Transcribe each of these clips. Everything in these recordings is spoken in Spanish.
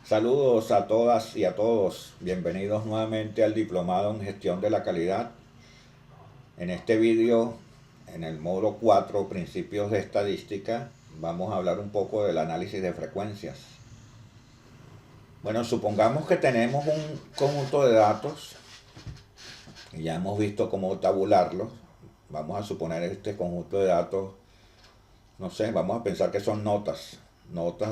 Saludos a todas y a todos. Bienvenidos nuevamente al Diplomado en Gestión de la Calidad. En este vídeo, en el módulo 4, Principios de Estadística, vamos a hablar un poco del análisis de frecuencias. Bueno, supongamos que tenemos un conjunto de datos y ya hemos visto cómo tabularlos. Vamos a suponer este conjunto de datos, no sé, vamos a pensar que son notas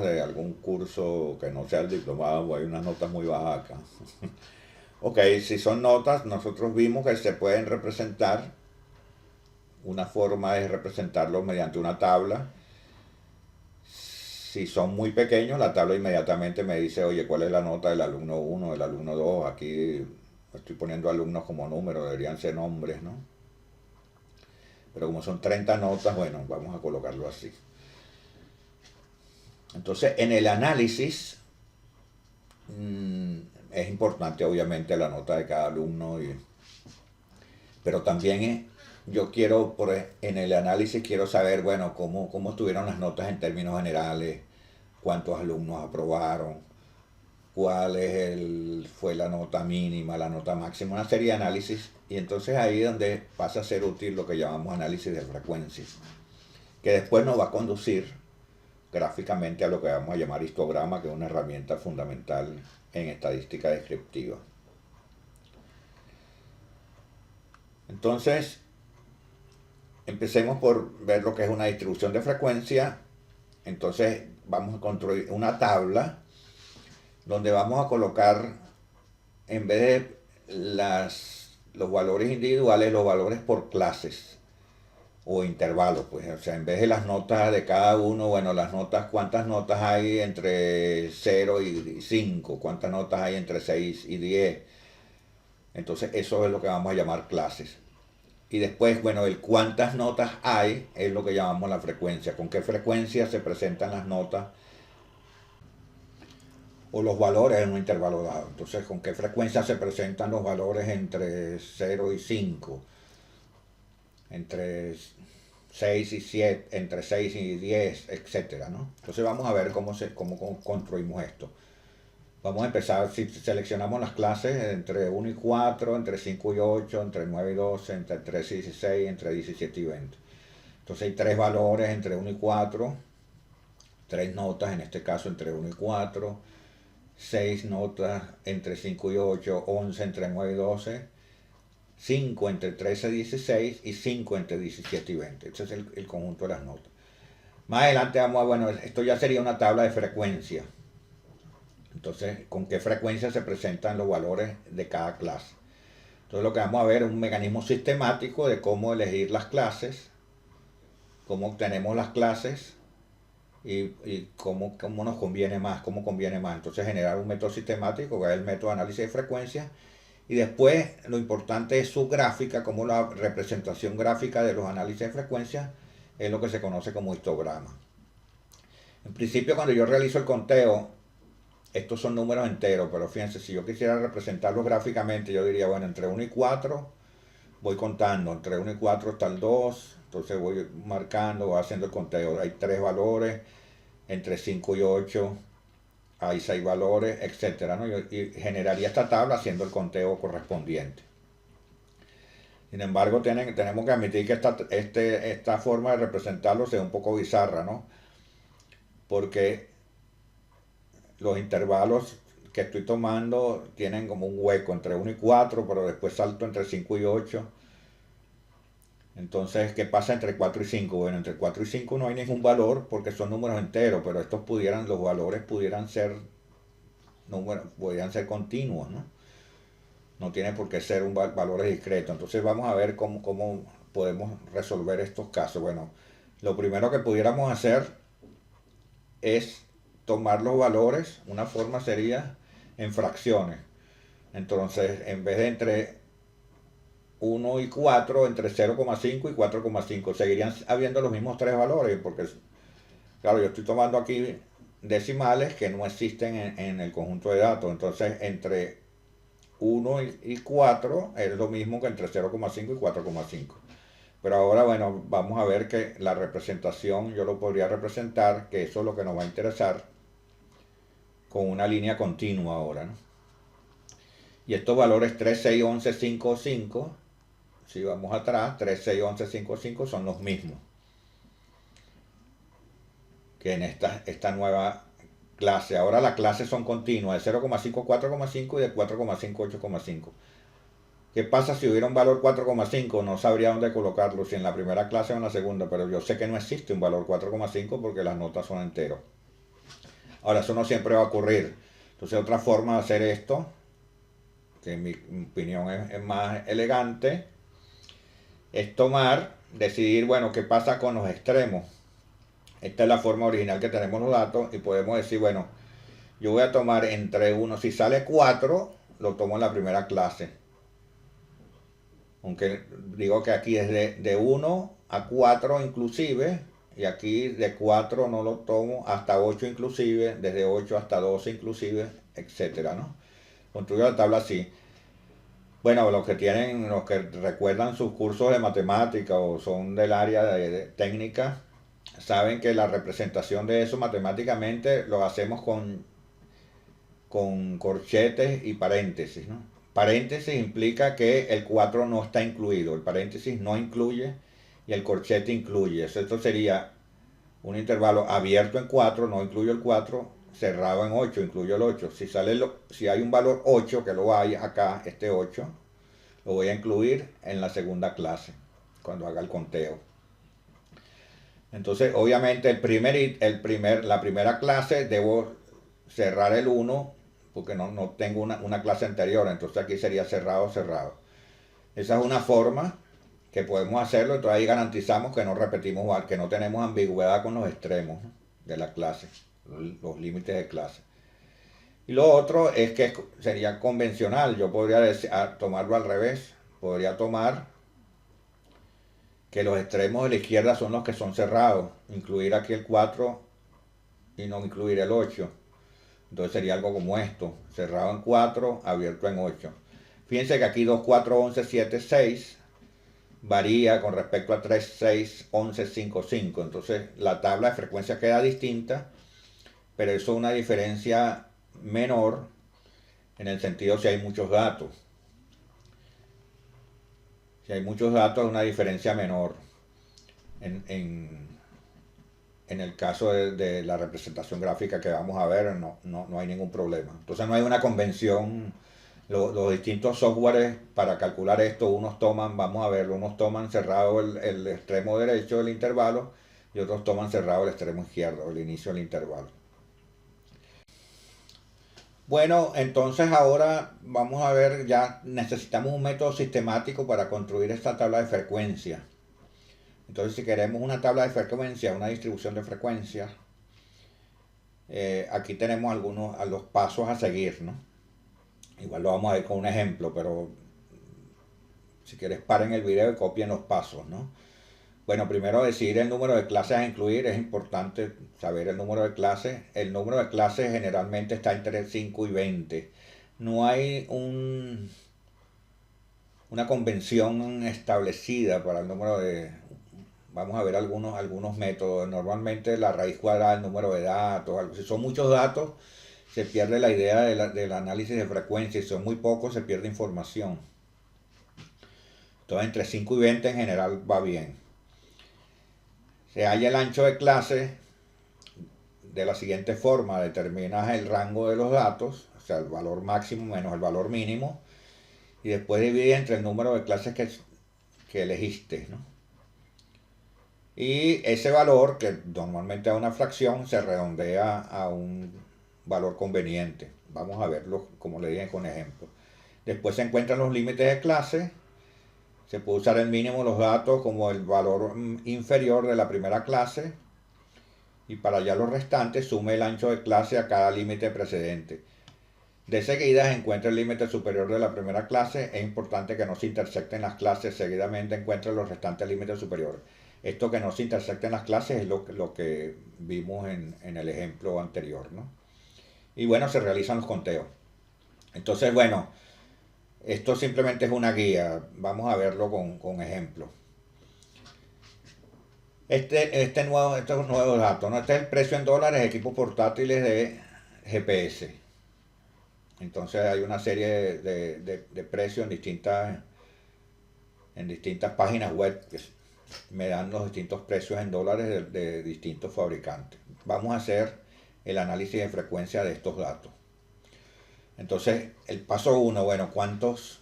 de algún curso que no sea el diplomado, o hay unas notas muy bajas acá. Ok, si son notas, nosotros vimos que se pueden representar. Una forma es representarlo mediante una tabla. Si son muy pequeños, la tabla inmediatamente me dice, oye, ¿cuál es la nota del alumno 1, del alumno 2? Aquí estoy poniendo alumnos como número, deberían ser nombres, ¿no? Pero como son 30 notas, bueno, vamos a colocarlo así. Entonces, en el análisis, es importante obviamente la nota de cada alumno, pero también yo quiero, en el análisis quiero saber, bueno, cómo estuvieron las notas en términos generales, cuántos alumnos aprobaron, fue la nota mínima, la nota máxima, una serie de análisis, y entonces ahí es donde pasa a ser útil lo que llamamos análisis de frecuencias, que después nos va a conducir gráficamente a lo que vamos a llamar histograma, que es una herramienta fundamental en estadística descriptiva. Entonces, empecemos por ver lo que es una distribución de frecuencia. Entonces vamos a construir una tabla donde vamos a colocar, en vez de los valores individuales, los valores por clases o intervalos, pues, o sea, en vez de las notas de cada uno, bueno, las notas, cuántas notas hay entre 0 y 5, cuántas notas hay entre 6 y 10. Entonces eso es lo que vamos a llamar clases. Y después, bueno, el cuántas notas hay es lo que llamamos la frecuencia. Con qué frecuencia se presentan las notas o los valores en un intervalo dado. Entonces, con qué frecuencia se presentan los valores entre 0 y 5, entre 6 y 7, entre 6 y 10, etcétera, ¿no? Entonces vamos a ver cómo construimos esto. Vamos a empezar, si seleccionamos las clases entre 1 y 4, entre 5 y 8, entre 9 y 12, entre 3 y 16, entre 17 y 20. Entonces hay tres valores entre 1 y 4, tres notas en este caso entre 1 y 4, 6 notas entre 5 y 8, 11 entre 9 y 12, 5 entre 13 y 16 y 5 entre 17 y 20. Ese es el conjunto de las notas. Más adelante bueno, esto ya sería una tabla de frecuencia. Entonces, ¿con qué frecuencia se presentan los valores de cada clase? Entonces lo que vamos a ver es un mecanismo sistemático de cómo elegir las clases, cómo obtenemos las clases y cómo nos conviene más, cómo conviene más. Entonces generar un método sistemático, que es el método de análisis de frecuencia, y después lo importante es su gráfica, como la representación gráfica de los análisis de frecuencia es lo que se conoce como histograma. En principio, cuando yo realizo el conteo, estos son números enteros, pero fíjense, si yo quisiera representarlos gráficamente, yo diría, bueno, entre 1 y 4 voy contando, entre 1 y 4 está el 2, entonces voy marcando, voy haciendo el conteo, hay 3 valores, entre 5 y 8 hay 6 valores, etcétera, ¿no? Y generaría esta tabla haciendo el conteo correspondiente. Sin embargo, tenemos que admitir que esta forma de representarlo sea un poco bizarra, ¿no? Porque los intervalos que estoy tomando tienen como un hueco entre 1 y 4, pero después salto entre 5 y 8. Entonces, ¿qué pasa entre 4 y 5? Bueno, entre 4 y 5 no hay ningún valor porque son números enteros, pero los valores pudieran ser continuos, ¿no? No tiene por qué ser valores discretos. Entonces vamos a ver cómo podemos resolver estos casos. Bueno, lo primero que pudiéramos hacer es tomar los valores, una forma sería en fracciones. Entonces, en vez de entre 1 y 4, entre 0,5 y 4,5, seguirían habiendo los mismos tres valores, porque, claro, yo estoy tomando aquí decimales que no existen en el conjunto de datos. Entonces, entre 1 y 4 es lo mismo que entre 0,5 y 4,5. Pero ahora, bueno, vamos a ver que la representación yo lo podría representar, que eso es lo que nos va a interesar, con una línea continua ahora, ¿no? Y estos valores 3, 6, 11, 5, 5, si vamos atrás, 3, 6, 11, 5, 5 son los mismos que en esta nueva clase. Ahora las clases son continuas, de 0,5, 4,5 y de 4,5, 8,5. ¿Qué pasa si hubiera un valor 4,5? No sabría dónde colocarlo, si en la primera clase o en la segunda, pero yo sé que no existe un valor 4,5 porque las notas son enteros. Ahora, eso no siempre va a ocurrir. Entonces, otra forma de hacer esto, que en mi opinión es más elegante, es decidir, bueno, qué pasa con los extremos. Esta es la forma original que tenemos los datos y podemos decir, bueno, yo voy a tomar entre uno, si sale 4, lo tomo en la primera clase. Aunque digo que aquí es de 1 a 4 inclusive, y aquí de 4 no lo tomo, hasta 8 inclusive, desde 8 hasta 12 inclusive, etcétera, ¿no? Construyo la tabla así. Bueno, los que recuerdan sus cursos de matemática o son del área de técnica, saben que la representación de eso matemáticamente lo hacemos con corchetes y paréntesis, ¿no? Paréntesis implica que el 4 no está incluido, el paréntesis no incluye y el corchete incluye. Esto sería un intervalo abierto en 4, no incluyo el 4, cerrado en 8, incluyo el 8. Si hay un valor 8, que lo hay acá, este 8, lo voy a incluir en la segunda clase, cuando haga el conteo. Entonces, obviamente, la primera clase debo cerrar el 1, porque no tengo una clase anterior, entonces aquí sería cerrado, cerrado. Esa es una forma que podemos hacerlo, entonces ahí garantizamos que no repetimos, que no tenemos ambigüedad con los extremos, ¿no?, de la clase, los límites de clase. Y lo otro es que sería convencional, yo podría tomarlo al revés, podría tomar que los extremos de la izquierda son los que son cerrados, incluir aquí el 4 y no incluir el 8. Entonces sería algo como esto, cerrado en 4, abierto en 8. Fíjense que aquí 2, 4, 11, 7, 6 varía con respecto a 3, 6, 11, 5, 5. Entonces la tabla de frecuencia queda distinta, pero eso es una diferencia menor en el sentido si hay muchos datos. Si hay muchos datos es una diferencia menor. En el caso de la representación gráfica que vamos a ver, no hay ningún problema. Entonces no hay una convención. Los distintos softwares para calcular esto, unos toman cerrado el extremo derecho del intervalo y otros toman cerrado el extremo izquierdo, el inicio del intervalo. Bueno, entonces ahora vamos a ver, ya necesitamos un método sistemático para construir esta tabla de frecuencia. Entonces, si queremos una tabla de frecuencia, una distribución de frecuencia, aquí tenemos los pasos a seguir, ¿no? Igual lo vamos a ver con un ejemplo, pero si quieres paren el video y copien los pasos, ¿no? Bueno, primero decidir el número de clases a incluir, es importante saber el número de clases. El número de clases generalmente está entre 5 y 20. No hay una convención establecida para el número de... Vamos a ver algunos métodos. Normalmente la raíz cuadrada del número de datos. Si son muchos datos, se pierde la idea del análisis de frecuencia. Si son muy pocos, se pierde información. Entonces, entre 5 y 20 en general va bien. Se halla el ancho de clase de la siguiente forma. Determinas el rango de los datos, o sea, el valor máximo menos el valor mínimo, y después divides entre el número de clases que elegiste, ¿no? Y ese valor, que normalmente es una fracción, se redondea a un valor conveniente. Vamos a verlo como le dije con ejemplo. Después se encuentran los límites de clase. Se puede usar el mínimo de los datos como el valor inferior de la primera clase. Y para hallar los restantes, sume el ancho de clase a cada límite precedente. De seguida se encuentra el límite superior de la primera clase. Es importante que no se intersecten las clases. Seguidamente encuentra los restantes límites superiores. Esto que no se intersecten las clases es lo que vimos en el ejemplo anterior, ¿no? Y bueno, se realizan los conteos. Entonces, bueno, esto simplemente es una guía. Vamos a verlo con ejemplos. Estos nuevos datos, ¿no? Este es el precio en dólares de equipos portátiles de GPS. Entonces hay una serie de precios en distintas páginas web que me dan los distintos precios en dólares de distintos fabricantes. Vamos a hacer el análisis de frecuencia de estos datos. Entonces, el paso 1, bueno, ¿cuántas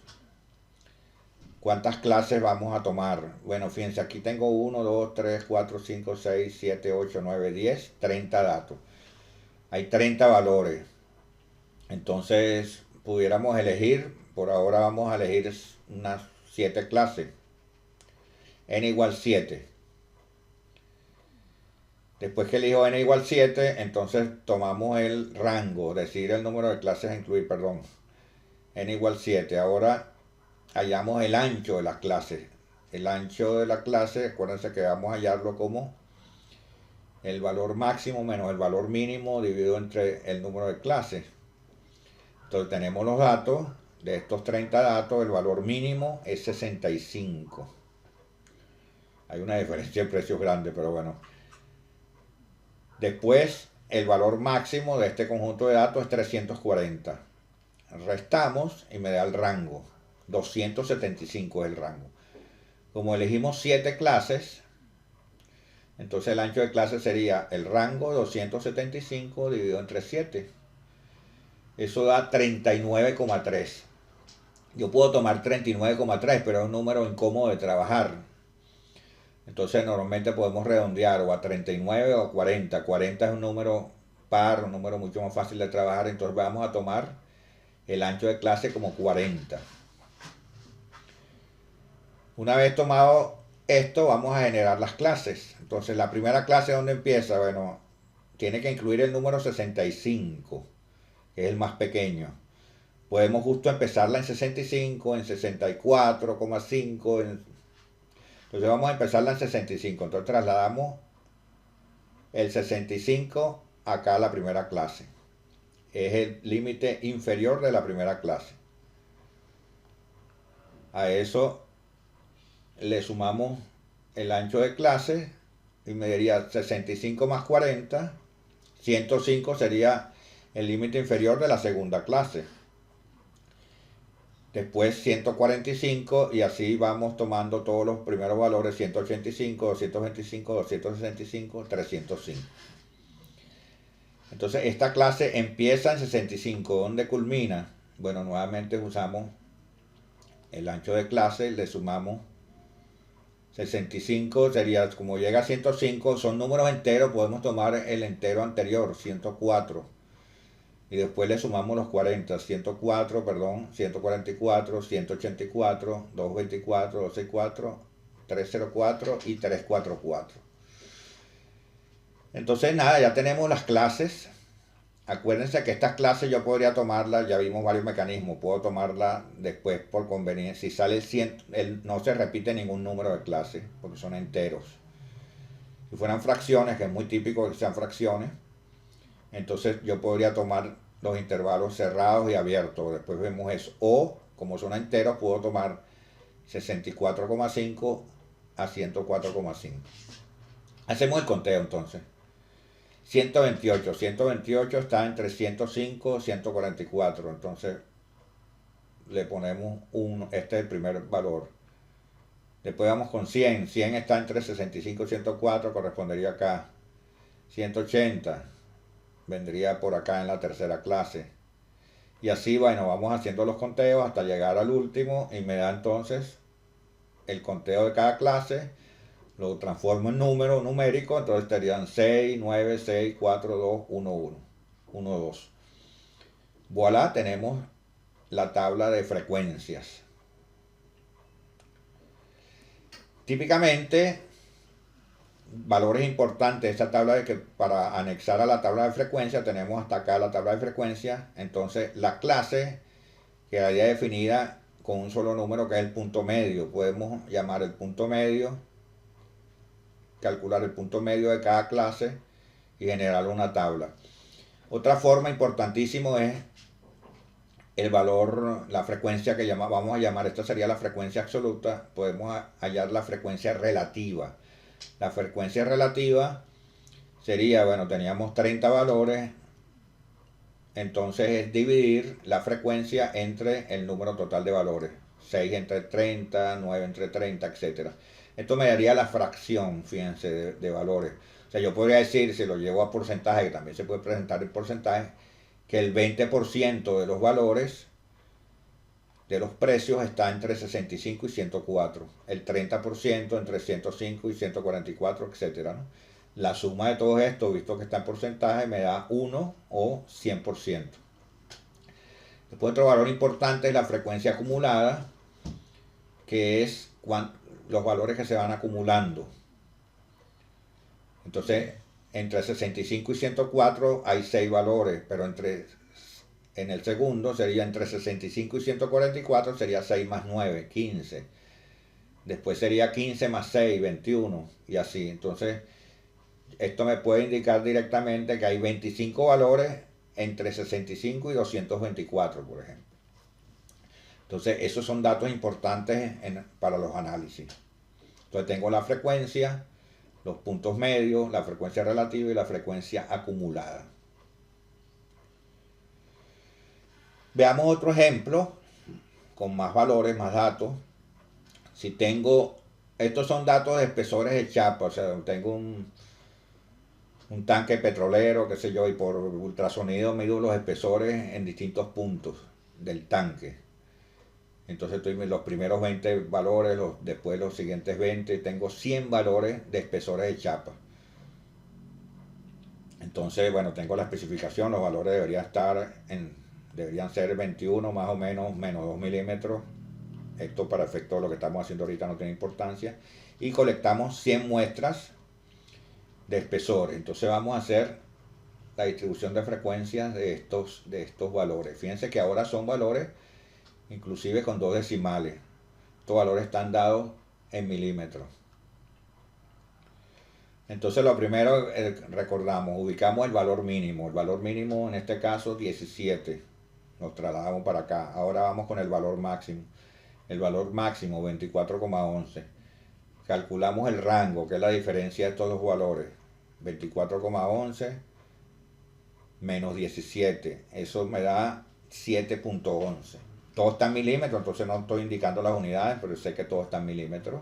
clases vamos a tomar? Bueno, fíjense, aquí tengo 1, 2, 3, 4, 5, 6, 7, 8, 9, 10, 30 datos. Hay 30 valores. Entonces, pudiéramos elegir, por ahora vamos a elegir unas 7 clases. N igual 7. Después que elijo n igual 7, entonces tomamos el rango, es decir, el número de clases a incluir, perdón. N igual 7. Ahora hallamos el ancho de las clases. El ancho de la clase, acuérdense que vamos a hallarlo como el valor máximo menos el valor mínimo dividido entre el número de clases. Entonces tenemos los datos, de estos 30 datos, el valor mínimo es 65. Hay una diferencia de precios grande, pero bueno. Después, el valor máximo de este conjunto de datos es 340. Restamos y me da el rango. 275 es el rango. Como elegimos 7 clases, entonces el ancho de clase sería el rango 275 dividido entre 7. Eso da 39,3. Yo puedo tomar 39,3, pero es un número incómodo de trabajar. Entonces normalmente podemos redondear o a 39 o a 40. 40 es un número par, un número mucho más fácil de trabajar. Entonces vamos a tomar el ancho de clase como 40. Una vez tomado esto, vamos a generar las clases. Entonces la primera clase, ¿dónde empieza? Bueno, tiene que incluir el número 65, que es el más pequeño. Podemos justo empezarla en 65, en 64,5, entonces vamos a empezarla en 65. Entonces trasladamos el 65 acá a la primera clase. Es el límite inferior de la primera clase. A eso le sumamos el ancho de clase y me daría 65 más 40. 105 sería el límite inferior de la segunda clase. Después 145 y así vamos tomando todos los primeros valores: 185, 225, 265, 305. Entonces esta clase empieza en 65. ¿Dónde culmina? Bueno, nuevamente usamos el ancho de clase, le sumamos 65, sería como llega a 105, son números enteros, podemos tomar el entero anterior, 104. Y después le sumamos los 40, 104, perdón, 144, 184, 224, 264, 304 y 344. Entonces nada, ya tenemos las clases. Acuérdense que estas clases yo podría tomarlas, ya vimos varios mecanismos, puedo tomarla después por conveniencia. Si sale el 100, no se repite ningún número de clases, porque son enteros. Si fueran fracciones, que es muy típico que sean fracciones, entonces yo podría tomar los intervalos cerrados y abiertos, después vemos eso. O, como son enteros, puedo tomar 64,5 a 104,5. Hacemos el conteo entonces. 128 está entre 105 y 144, entonces le ponemos 1, este es el primer valor. Después vamos con 100 está entre 65 y 104, correspondería acá. 180 vendría por acá en la tercera clase. Y así, bueno, vamos haciendo los conteos hasta llegar al último y me da entonces el conteo de cada clase. Lo transformo en número numérico, entonces serían 6, 9, 6, 4, 2, 1, 1, 1, 2. Voilà, tenemos la tabla de frecuencias. Típicamente, valores importantes, esta tabla de que para anexar a la tabla de frecuencia tenemos hasta acá la tabla de frecuencia. Entonces la clase quedaría definida con un solo número, que es el punto medio. Podemos llamar el punto medio, calcular el punto medio de cada clase y generar una tabla. Otra forma importantísima es el valor, la frecuencia que vamos a llamar, esta sería la frecuencia absoluta. Podemos hallar la frecuencia relativa. La frecuencia relativa sería, bueno, teníamos 30 valores, entonces es dividir la frecuencia entre el número total de valores. 6 entre 30, 9 entre 30, etcétera. Esto me daría la fracción, fíjense, de valores. O sea, yo podría decir, si lo llevo a porcentaje, que también se puede presentar en porcentaje, que el 20% de los valores de los precios está entre 65 y 104, el 30% entre 105 y 144, etcétera, ¿no? La suma de todo esto, visto que está en porcentaje, me da 1 o 100%. Después otro valor importante es la frecuencia acumulada, que es los valores que se van acumulando. Entonces, entre 65 y 104 hay 6 valores, pero en el segundo sería entre 65 y 144, sería 6 más 9, 15. Después sería 15 más 6, 21, y así. Entonces, esto me puede indicar directamente que hay 25 valores entre 65 y 224, por ejemplo. Entonces, esos son datos importantes para los análisis. Entonces, tengo la frecuencia, los puntos medios, la frecuencia relativa y la frecuencia acumulada. Veamos otro ejemplo con más valores, más datos. Si tengo, estos son datos de espesores de chapa, o sea, tengo un tanque petrolero, qué sé yo, y por ultrasonido mido los espesores en distintos puntos del tanque. Entonces estoy los primeros 20 valores, después los siguientes 20, tengo 100 valores de espesores de chapa. Entonces, bueno, tengo la especificación, los valores deberían ser 21 más o menos, menos 2 milímetros. Esto para efecto de lo que estamos haciendo ahorita no tiene importancia. Y colectamos 100 muestras de espesor. Entonces vamos a hacer la distribución de frecuencias de estos valores. Fíjense que ahora son valores inclusive con 2 decimales. Estos valores están dados en milímetros. Entonces lo primero, recordamos, ubicamos el valor mínimo. El valor mínimo en este caso 17. Nos trasladamos para acá. Ahora vamos con el valor máximo. El valor máximo 24,11. Calculamos el rango, que es la diferencia de estos dos valores. 24,11 menos 17. Eso me da 7,11. Todo está en milímetros, entonces no estoy indicando las unidades, pero sé que todo está en milímetros.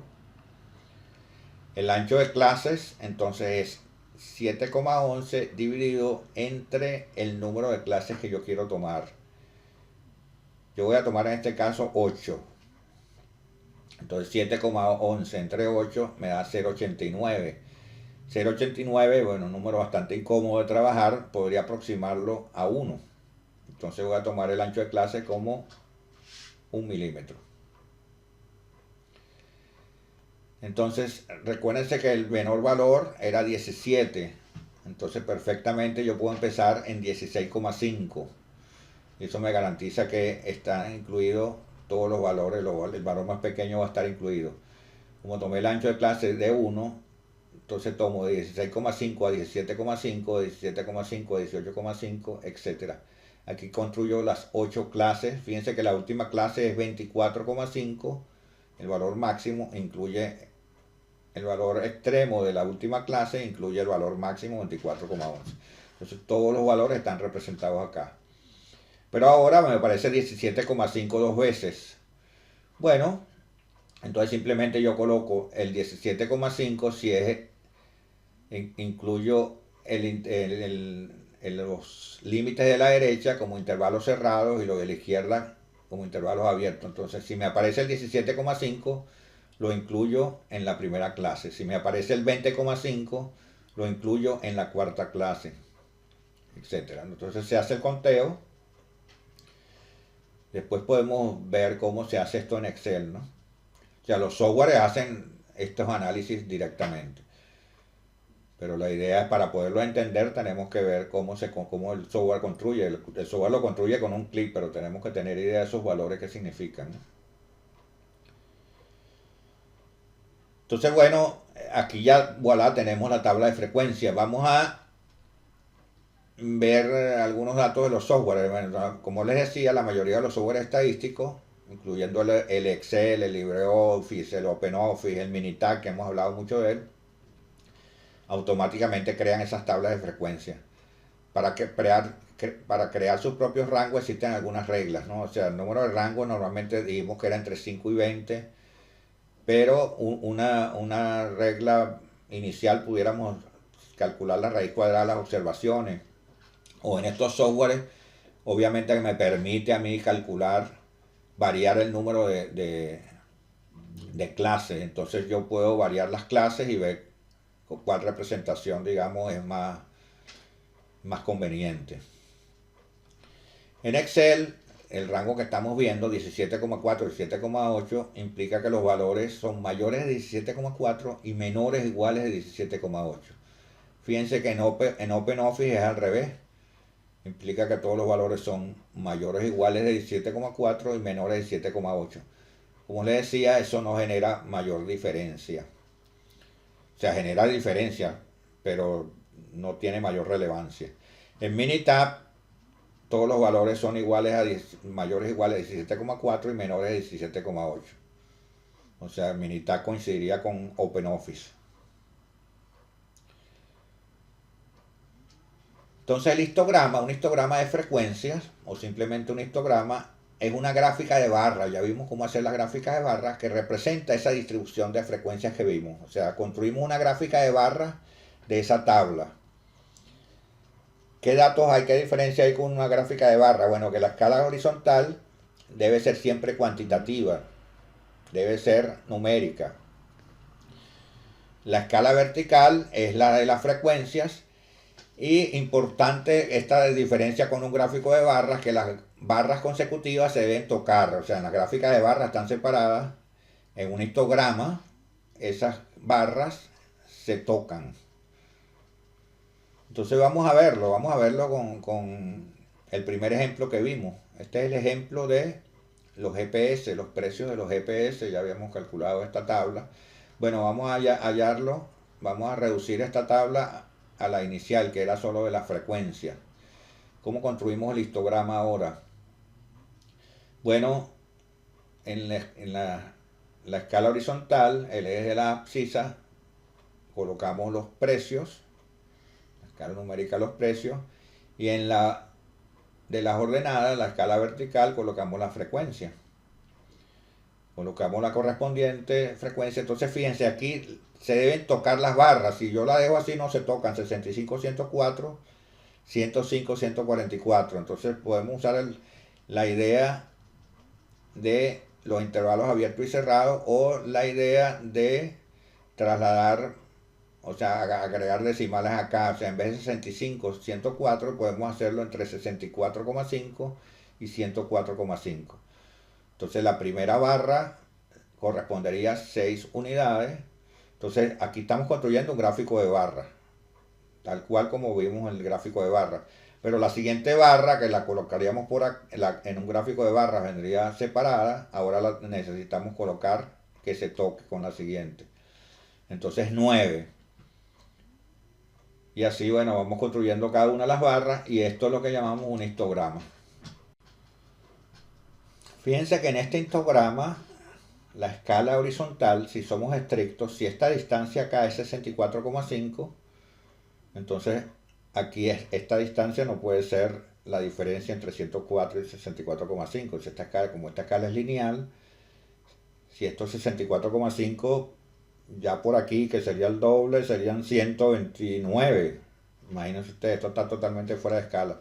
El ancho de clases entonces es 7,11 dividido entre el número de clases que yo quiero tomar. Yo voy a tomar en este caso 8. Entonces 7,11 entre 8 me da 0,89. 0,89, bueno, un número bastante incómodo de trabajar, podría aproximarlo a 1. Entonces voy a tomar el ancho de clase como 1 milímetro. Entonces, recuérdense que el menor valor era 17. Entonces, perfectamente yo puedo empezar en 16,5. Y eso me garantiza que están incluidos todos los valores. El valor más pequeño va a estar incluido. Como tomé el ancho de clase de 1, entonces tomo de 16,5 a 17,5, de 17,5 a 18,5, etc. Aquí construyo las 8 clases. Fíjense que la última clase es 24,5. El valor máximo incluye el valor extremo de la última clase, incluye el valor máximo 24,11. Entonces todos los valores están representados acá. Pero ahora me parece 17,5 dos veces. Bueno, entonces simplemente yo coloco el 17,5 si incluyo los límites de la derecha como intervalos cerrados y los de la izquierda como intervalos abiertos. Entonces si me aparece el 17,5 lo incluyo en la primera clase. Si me aparece el 20,5 lo incluyo en la cuarta clase, etc. Entonces se hace el conteo. Después podemos ver cómo se hace esto en Excel, ¿no? O sea, los softwares hacen estos análisis directamente. Pero la idea es, para poderlo entender, tenemos que ver cómo el software construye. El software lo construye con un clic, pero tenemos que tener idea de esos valores que significan, ¿no? Entonces, bueno, aquí ya, voilà, tenemos la tabla de frecuencia. Vamos a ver algunos datos de los softwares. Bueno, como les decía, la mayoría de los softwares estadísticos, incluyendo el Excel, el LibreOffice, el OpenOffice, el Minitab, que hemos hablado mucho de él, automáticamente crean esas tablas de frecuencia. Para para crear sus propios rangos existen algunas reglas, ¿no? O sea, el número de rangos normalmente dijimos que era entre 5 y 20, pero una regla inicial pudiéramos calcular la raíz cuadrada de las observaciones, o en estos softwares, obviamente que me permite a mí calcular, variar el número de clases. Entonces yo puedo variar las clases y ver cuál representación, digamos, es más conveniente. En Excel, el rango que estamos viendo, 17,4 y 17,8, implica que los valores son mayores de 17,4 y menores o iguales de 17,8. Fíjense que en OpenOffice es al revés. Implica que todos los valores son mayores o iguales de 17,4 y menores de 17,8. Como les decía, eso no genera mayor diferencia. O sea, genera diferencia, pero no tiene mayor relevancia. En Minitab, todos los valores son mayores o iguales de 17,4 y menores de 17,8. O sea, Minitab coincidiría con OpenOffice. Entonces el histograma, un histograma de frecuencias, o simplemente un histograma, es una gráfica de barras. Ya vimos cómo hacer las gráficas de barras, que representa esa distribución de frecuencias que vimos. O sea, construimos una gráfica de barras de esa tabla. ¿Qué datos hay? ¿Qué diferencia hay con una gráfica de barras? Bueno, que la escala horizontal debe ser siempre cuantitativa, debe ser numérica. La escala vertical es la de las frecuencias. Y importante esta diferencia con un gráfico de barras, que las barras consecutivas se deben tocar. O sea, en las gráficas de barras están separadas. En un histograma, esas barras se tocan. Entonces vamos a verlo con el primer ejemplo que vimos. Este es el ejemplo de los GPS, los precios de los GPS. Ya habíamos calculado esta tabla. Bueno, vamos a hallarlo, vamos a reducir esta tabla a la inicial, que era solo de la frecuencia. ¿Cómo construimos el histograma ahora? Bueno, en la escala horizontal, el eje de la abscisa, colocamos los precios, la escala numérica los precios, y en la de las ordenadas, la escala vertical, colocamos la frecuencia. Colocamos la correspondiente frecuencia. Entonces fíjense, aquí se deben tocar las barras. Si yo la dejo así no se tocan. 65, 104, 105, 144. Entonces podemos usar la idea de los intervalos abiertos y cerrados, o la idea de trasladar, o sea, agregar decimales acá. O sea, en vez de 65, 104, podemos hacerlo entre 64,5 y 104,5. Entonces la primera barra correspondería a 6 unidades. Entonces aquí estamos construyendo un gráfico de barras, tal cual como vimos en el gráfico de barras. Pero la siguiente barra, que la colocaríamos en un gráfico de barras, vendría separada. Ahora la necesitamos colocar que se toque con la siguiente. Entonces 9. Y así, bueno, vamos construyendo cada una de las barras, y esto es lo que llamamos un histograma. Fíjense que en este histograma, la escala horizontal, si somos estrictos, si esta distancia acá es 64,5, entonces aquí esta distancia no puede ser la diferencia entre 104 y 64,5. Si como esta escala es lineal, si esto es 64,5, ya por aquí, que sería el doble, serían 129. Imagínense ustedes, esto está totalmente fuera de escala.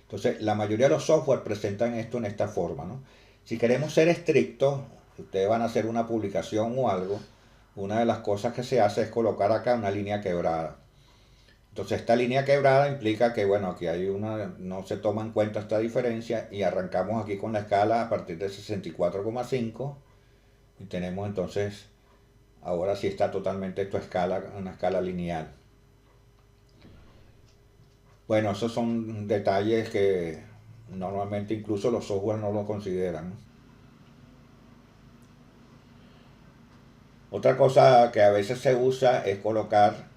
Entonces, la mayoría de los software presentan esto en esta forma, ¿no? Si queremos ser estrictos, si ustedes van a hacer una publicación o algo, una de las cosas que se hace es colocar acá una línea quebrada. Entonces, esta línea quebrada implica que, bueno, aquí no se toma en cuenta esta diferencia, y arrancamos aquí con la escala a partir de 64,5, y tenemos entonces, ahora sí está totalmente una escala lineal. Bueno, esos son detalles que normalmente incluso los software no lo consideran. Otra cosa que a veces se usa es colocar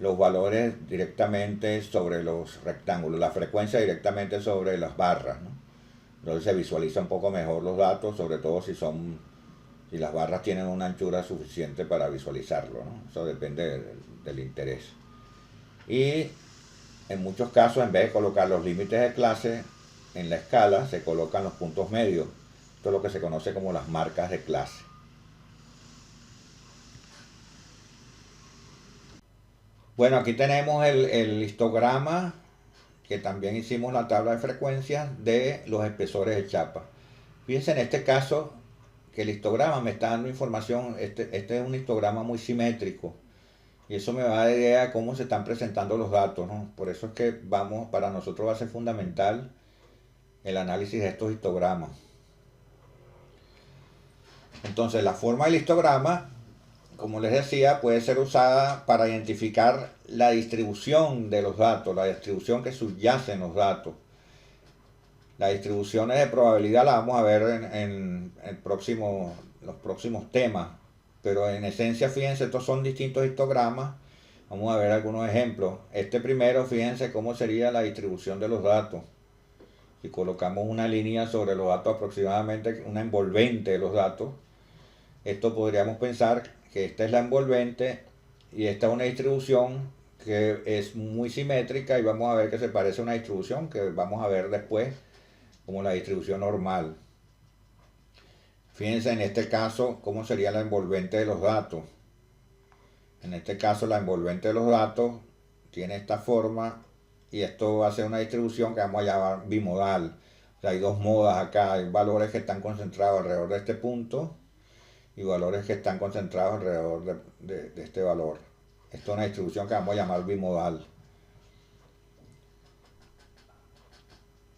los valores directamente sobre los rectángulos, la frecuencia directamente sobre las barras, ¿no? Entonces se visualiza un poco mejor los datos, sobre todo si las barras tienen una anchura suficiente para visualizarlo, ¿no? Eso depende del interés. Y en muchos casos, en vez de colocar los límites de clase en la escala, se colocan los puntos medios. Esto es lo que se conoce como las marcas de clase. Bueno, aquí tenemos el histograma, que también hicimos la tabla de frecuencias de los espesores de chapa. Fíjense en este caso que el histograma me está dando información, este es un histograma muy simétrico, y eso me va a dar idea de cómo se están presentando los datos, ¿no? Por eso es que para nosotros va a ser fundamental el análisis de estos histogramas. Entonces, la forma del histograma, como les decía, puede ser usada para identificar la distribución de los datos, la distribución que subyace en los datos. Las distribuciones de probabilidad las vamos a ver en los próximos temas, pero en esencia, fíjense, estos son distintos histogramas. Vamos a ver algunos ejemplos. Este primero, fíjense cómo sería la distribución de los datos. Si colocamos una línea sobre los datos, aproximadamente una envolvente de los datos, esto podríamos pensar que esta es la envolvente y esta es una distribución que es muy simétrica, y vamos a ver que se parece a una distribución que vamos a ver después como la distribución normal. Fíjense en este caso cómo sería la envolvente de los datos. En este caso la envolvente de los datos tiene esta forma, y esto va a ser una distribución que vamos a llamar bimodal. O sea, hay dos modas acá, hay valores que están concentrados alrededor de este punto y valores que están concentrados alrededor de este valor. Esto es una distribución que vamos a llamar bimodal.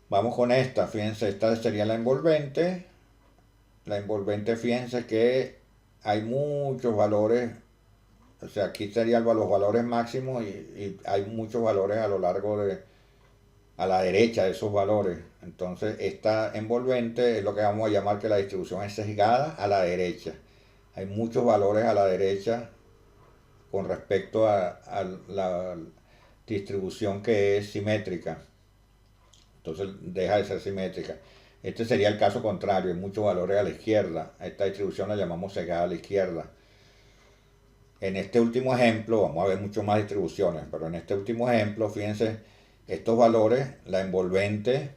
Vamos con esta, fíjense, esta sería la envolvente. La envolvente, fíjense que hay muchos valores, o sea, aquí serían los valores máximos, y hay muchos valores a lo largo a la derecha de esos valores. Entonces, esta envolvente es lo que vamos a llamar que la distribución es sesgada a la derecha. Hay muchos valores a la derecha con respecto a la distribución que es simétrica. Entonces deja de ser simétrica. Este sería el caso contrario, hay muchos valores a la izquierda. A esta distribución la llamamos sesgada a la izquierda. En este último ejemplo, vamos a ver mucho más distribuciones, pero en este último ejemplo, fíjense, estos valores, la envolvente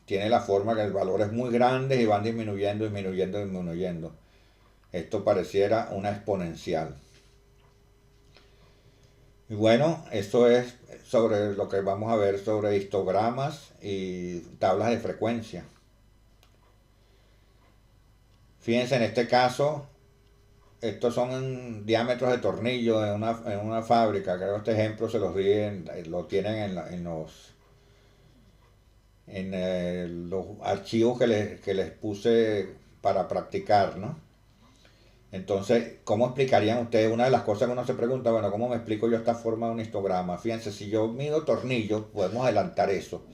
tiene la forma que el valor es muy grande y van disminuyendo, disminuyendo, disminuyendo. Esto pareciera una exponencial. Y bueno, esto es sobre lo que vamos a ver sobre histogramas y tablas de frecuencia. Fíjense en este caso, estos son diámetros de tornillo en una fábrica. Creo que este ejemplo se los di, lo tienen los archivos que les puse para practicar, ¿no? Entonces, ¿cómo explicarían ustedes? Una de las cosas que uno se pregunta, bueno, ¿cómo me explico yo esta forma de un histograma? Fíjense, si yo mido tornillos, podemos adelantar eso.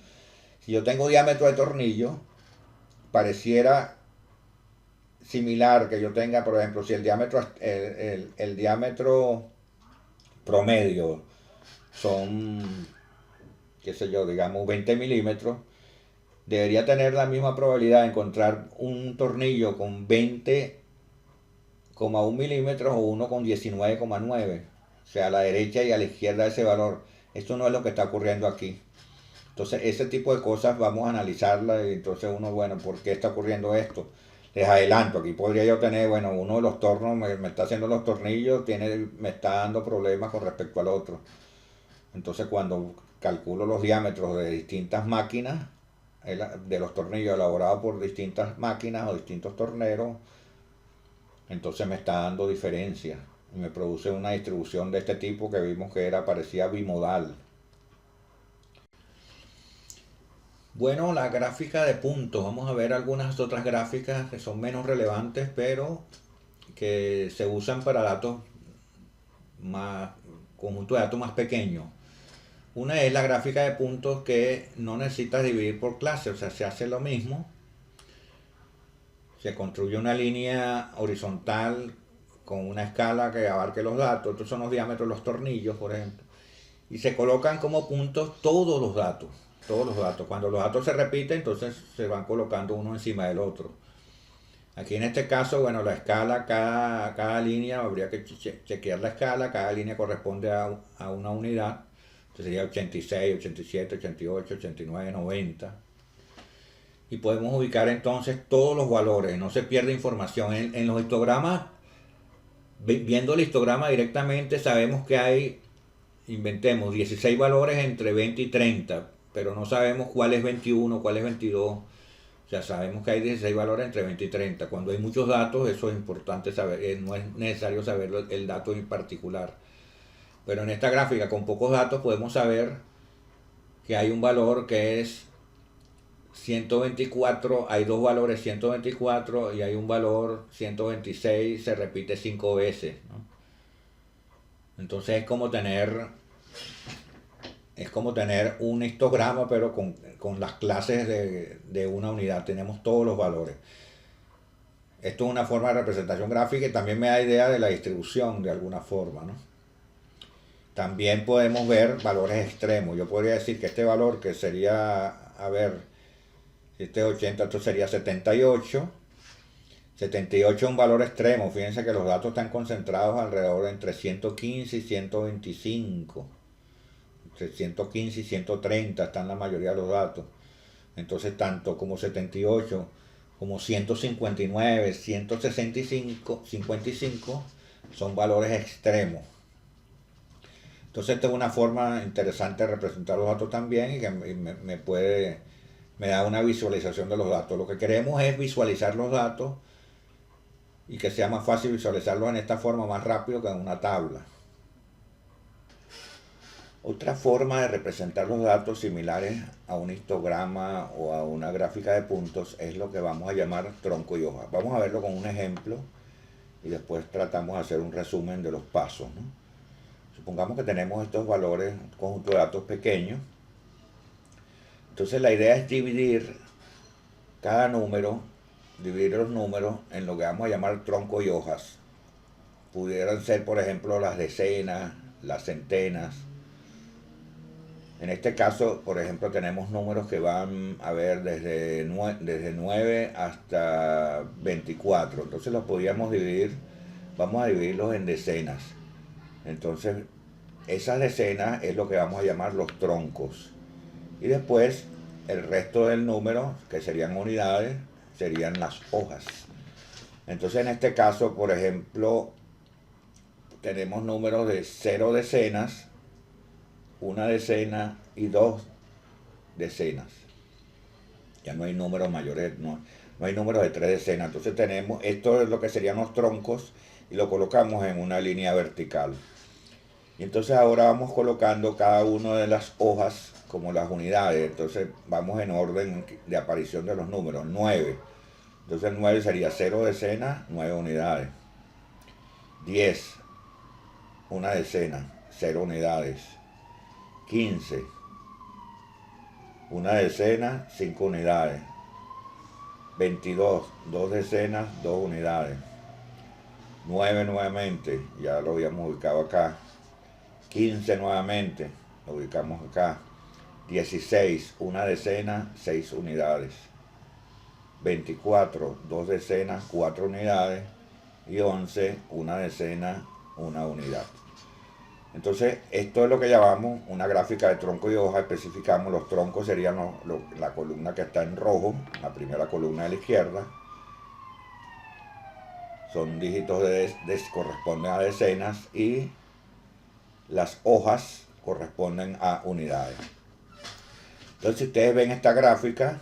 Si yo tengo diámetro de tornillo, pareciera similar que yo tenga, por ejemplo, si el diámetro promedio son, qué sé yo, digamos 20 milímetros, debería tener la misma probabilidad de encontrar un tornillo con 20,1 milímetros o uno con 19,9, o sea, a la derecha y a la izquierda de ese valor. Esto no es lo que está ocurriendo aquí. Entonces, ese tipo de cosas vamos a analizarlas, y entonces uno, bueno, ¿por qué está ocurriendo esto? Les adelanto, aquí podría yo tener, bueno, uno de los tornos me está haciendo los tornillos, me está dando problemas con respecto al otro. Entonces, cuando calculo los diámetros de distintas máquinas, de los tornillos elaborados por distintas máquinas o distintos torneros, entonces me está dando diferencias y me produce una distribución de este tipo que vimos que parecía bimodal. Bueno, la gráfica de puntos. Vamos a ver algunas otras gráficas que son menos relevantes, pero que se usan para datos más, conjunto de datos más pequeños. Una es la gráfica de puntos que no necesitas dividir por clase, o sea, se hace lo mismo. Se construye una línea horizontal con una escala que abarque los datos. Estos son los diámetros de los tornillos, por ejemplo. Y se colocan como puntos todos los datos. Todos los datos. Cuando los datos se repiten, entonces se van colocando uno encima del otro. Aquí en este caso, bueno, la escala, cada línea, habría que chequear la escala, cada línea corresponde a una unidad. sería 86, 87, 88, 89, 90. Y podemos ubicar entonces todos los valores, no se pierde información. En los histogramas, viendo el histograma directamente, sabemos que hay, inventemos, 16 valores entre 20 y 30, pero no sabemos cuál es 21, cuál es 22. O sea, sabemos que hay 16 valores entre 20 y 30. Cuando hay muchos datos, eso es importante saber, no es necesario saber el dato en particular. Pero en esta gráfica, con pocos datos, podemos saber que hay un valor que es 124, hay dos valores 124 y hay un valor 126, se repite 5 veces, ¿no? Entonces es como tener un histograma, pero con las clases de una unidad. Tenemos todos los valores. Esto es una forma de representación gráfica y también me da idea de la distribución de alguna forma, ¿no? También podemos ver valores extremos. Yo podría decir que este valor, que sería, a ver, este es 80, esto sería 78. 78 es un valor extremo. Fíjense que los datos están concentrados alrededor de entre 115 y 125. Entre 115 y 130 están la mayoría de los datos. Entonces, tanto como 78 como 159, 165, 55 son valores extremos. Entonces, esta es una forma interesante de representar los datos también y que me da una visualización de los datos. Lo que queremos es visualizar los datos y que sea más fácil visualizarlos en esta forma más rápido que en una tabla. Otra forma de representar los datos similares a un histograma o a una gráfica de puntos es lo que vamos a llamar tronco y hoja. Vamos a verlo con un ejemplo y después tratamos de hacer un resumen de los pasos, ¿no? Supongamos que tenemos estos valores, un conjunto de datos pequeños. Entonces la idea es dividir cada número, dividir los números en lo que vamos a llamar tronco y hojas. Pudieran ser, por ejemplo, las decenas, las centenas. En este caso, por ejemplo, tenemos números que van a ver desde 9 hasta 24. Entonces los podríamos dividir, vamos a dividirlos en decenas. Entonces, esas decenas es lo que vamos a llamar los troncos. Y después, el resto del número, que serían unidades, serían las hojas. Entonces, en este caso, por ejemplo, tenemos números de 0 decenas, 1 decena y 2 decenas. Ya no hay números mayores, no hay números de 3 decenas. Entonces tenemos, esto es lo que serían los troncos y lo colocamos en una línea vertical. Y entonces ahora vamos colocando cada una de las hojas como las unidades. Entonces vamos en orden de aparición de los números. 9. Entonces el 9 sería 0 decenas, 9 unidades. 10. 1 decena, 0 unidades. 15. 1 decena, 5 unidades. 22. 2 decenas, 2 unidades. 9 nuevamente, ya lo habíamos ubicado acá. 15 nuevamente, lo ubicamos acá. 16, 1 decena, 6 unidades. 24, 2 decenas, 4 unidades. Y 11, 1 decena, 1 unidad. Entonces, esto es lo que llamamos una gráfica de tronco y hoja. Especificamos los troncos, serían la columna que está en rojo, la primera columna de la izquierda. Son dígitos corresponden a decenas y las hojas corresponden a unidades. Entonces, si ustedes ven esta gráfica,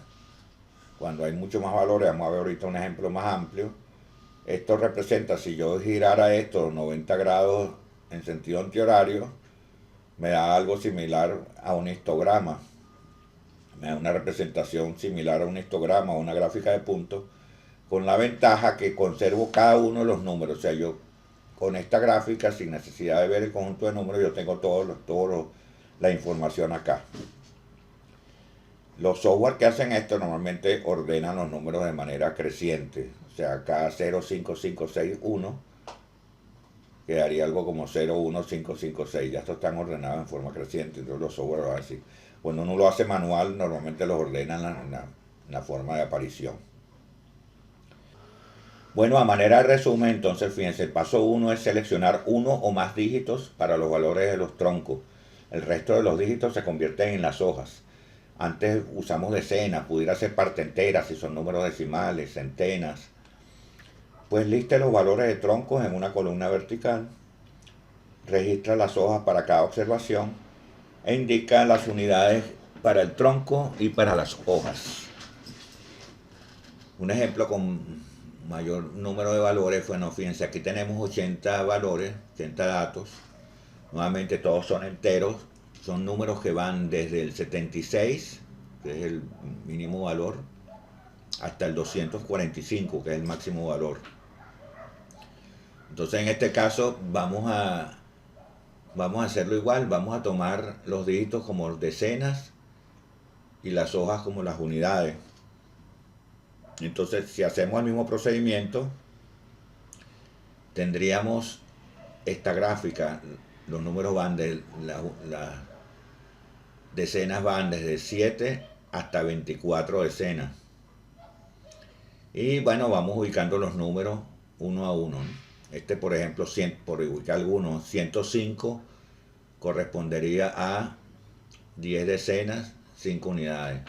cuando hay mucho más valores, vamos a ver ahorita un ejemplo más amplio. Esto representa, si yo girara esto 90 grados en sentido antihorario, me da algo similar a un histograma. Me da una representación similar a un histograma o una gráfica de puntos, con la ventaja que conservo cada uno de los números. O sea, yo con esta gráfica, sin necesidad de ver el conjunto de números, yo tengo la información acá. Los software que hacen esto normalmente ordenan los números de manera creciente. O sea, cada 0, 5, 5, 6, 1 quedaría algo como 0, 1, 5, 5, 6. Ya estos están ordenados en forma creciente. Entonces los software lo hacen así. Cuando uno lo hace manual, normalmente los ordenan en la forma de aparición. Bueno, a manera de resumen, entonces fíjense, el paso 1 es seleccionar uno o más dígitos para los valores de los troncos. El resto de los dígitos se convierten en las hojas. Antes usamos decenas, pudiera ser parte entera si son números decimales, centenas. Pues liste los valores de troncos en una columna vertical, registra las hojas para cada observación e indica las unidades para el tronco y para las hojas. Un ejemplo con mayor número de valores, bueno, fíjense, aquí tenemos 80 valores, 80 datos. Nuevamente todos son enteros, son números que van desde el 76, que es el mínimo valor, hasta el 245, que es el máximo valor. Entonces en este caso vamos a hacerlo igual, vamos a tomar los dígitos como decenas y las hojas como las unidades. Entonces si hacemos el mismo procedimiento, tendríamos esta gráfica. Los números van de las decenas van desde 7 hasta 24 decenas. Y bueno, vamos ubicando los números uno a uno. Este, por ejemplo, por ubicar algunos, 105 correspondería a 10 decenas, 5 unidades.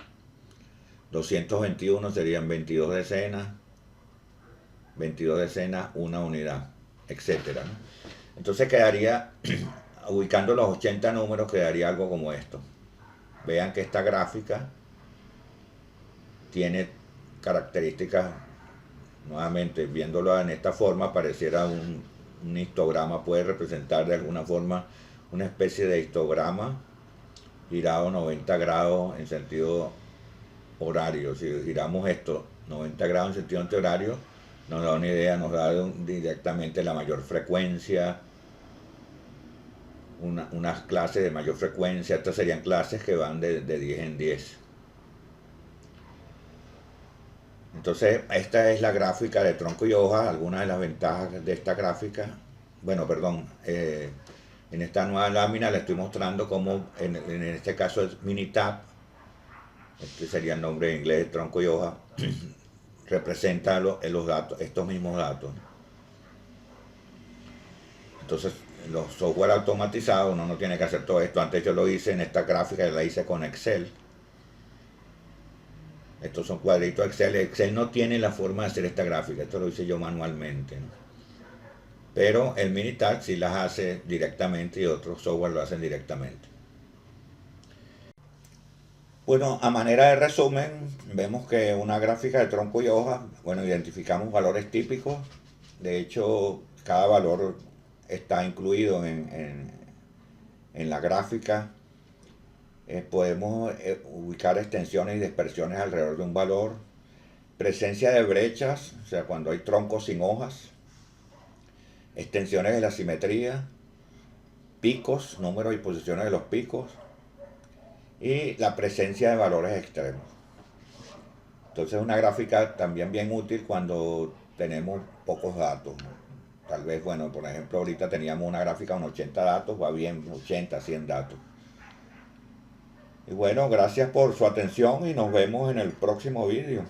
221 serían 22 decenas, 1 unidad, etcétera, ¿no? Entonces quedaría, ubicando los 80 números, quedaría algo como esto. Vean que esta gráfica tiene características, nuevamente viéndolo en esta forma, pareciera un histograma, puede representar de alguna forma una especie de histograma girado 90 grados en sentido horario. Si giramos esto 90 grados en sentido antihorario, nos da una idea, nos da directamente la mayor frecuencia, unas clases de mayor frecuencia. Estas serían clases que van de 10 en 10. Entonces esta es la gráfica de tronco y hoja. Algunas de las ventajas de esta gráfica, bueno, perdón, en esta nueva lámina le estoy mostrando cómo en este caso es Minitab, este sería el nombre en inglés de tronco y hoja, representa los datos, estos mismos datos. Entonces los software automatizados, uno no tiene que hacer todo esto. Antes yo lo hice en esta gráfica, la hice con Excel. Estos son cuadritos Excel. Excel no tiene la forma de hacer esta gráfica, esto lo hice yo manualmente, ¿no? Pero el Minitab sí las hace directamente y otros software lo hacen directamente. Bueno, a manera de resumen, vemos que una gráfica de tronco y hoja, bueno, identificamos valores típicos. De hecho, cada valor está incluido en la gráfica. Podemos ubicar extensiones y dispersiones alrededor de un valor. Presencia de brechas, o sea, cuando hay troncos sin hojas. Extensiones de la simetría. Picos, números y posiciones de los picos. Y la presencia de valores extremos. Entonces una gráfica también bien útil cuando tenemos pocos datos, ¿no? Tal vez, bueno, por ejemplo, ahorita teníamos una gráfica con 80 datos, va bien 80, 100 datos. Y bueno, gracias por su atención y nos vemos en el próximo vídeo.